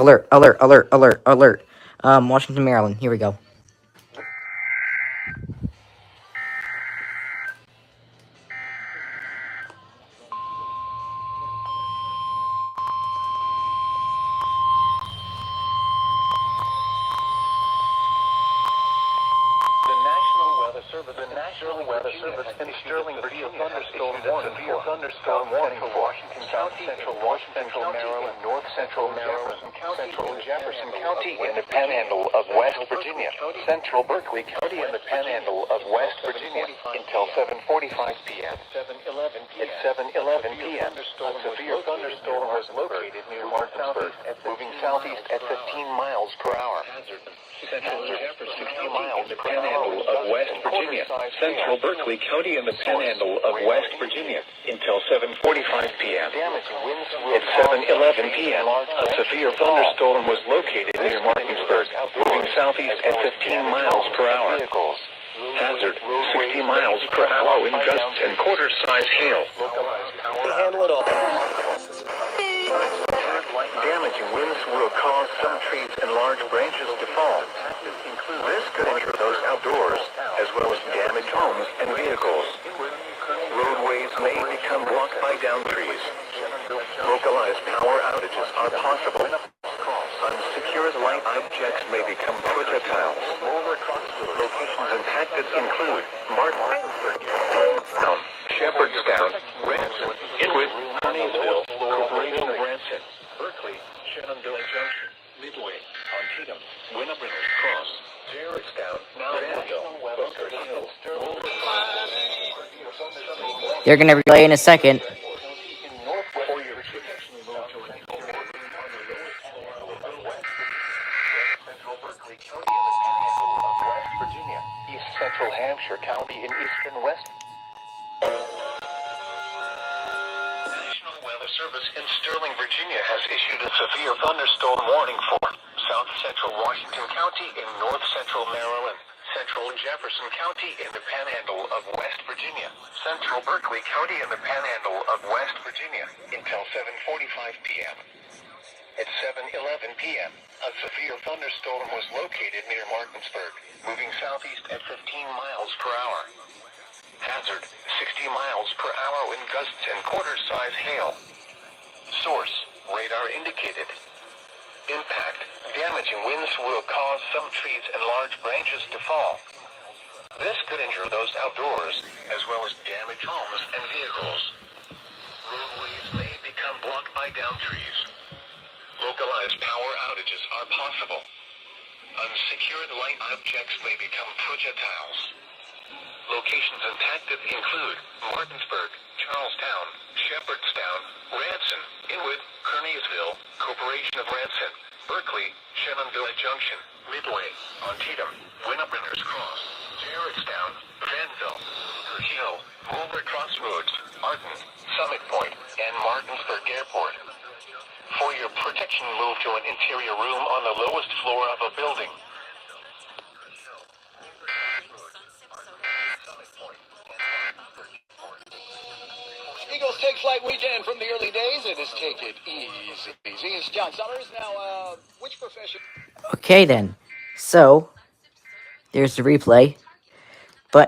Alert, alert, alert, alert, alert. Washington, Maryland. Here we go. The National Weather Service in Sterling, Virginia, thunderstorm warning for Washington County, Central Maryland, North Central Jefferson County, in the Panhandle of West Virginia, Central Berkeley County, in the Panhandle of West Virginia, until 7:45 p.m. At 7:11 p.m., a severe thunderstorm was located near Martinsburg, moving southeast at 15 miles per hour. Central 60 miles Panhandle of West Virginia, Central Berkeley County, in the Panhandle of West Virginia, until 7:45 p.m. At 7:11 p.m., a severe thunderstorm was located near Martinsburg, moving southeast at 15 miles per hour. Hazard, 60 miles per hour wind gusts and quarter-size hail. Handle it all. Damaging winds will cause some trees and large branches to fall. This could injure those outdoors, as well as damage homes and vehicles. Roadways may become blocked by downed trees. Localized power outages are possible. Unsecured light objects may become projectiles. Locations impacted include Martinsburg, Shepherdstown, Ransom, Inwood, Carneysville, Corporation of Ransom, Berkeley, Shenandoah Junction, Midway, Antietam, Winnebago Cross, Jarrettstown, Danville, Bunker Hill, They're gonna relay in a second. Central Hampshire County in eastern West. National Weather Service in Sterling, Virginia has issued a severe thunderstorm warning for south central Washington County in north central Maryland, central Jefferson County in the Panhandle of West Virginia, central Berkeley County in the Panhandle of West Virginia until 7:45 p.m. At 7:11 p.m., a severe thunderstorm was located near Martinsburg, moving southeast at 15 miles per hour. Hazard, 60 miles per hour wind gusts and quarter-size hail. Source, radar indicated. Impact, damaging winds will cause some trees and large branches to fall. This could injure those outdoors, as well as damage homes and vehicles. Roadways may become blocked by downed trees. Localized power outages are possible. Unsecured light objects may become projectiles. Locations impacted include Martinsburg, Charlestown, Shepherdstown, Ransom, Inwood, Carneysville, Corporation of Ransom, Berkeley, Shenandoah Junction, Midway, Antietam, Winnebago Cross, Jarrettstown, Danville, Bunker Hill, Mulver Crossroads, Arden, Summit Point, and Martinsburg Airport. For your protection, move to an interior room on the lowest floor of a building. Eagles take flight weekend from the early days. It is Take It Easy. It's John Summers. Now, which profession? Okay then. So, there's the replay.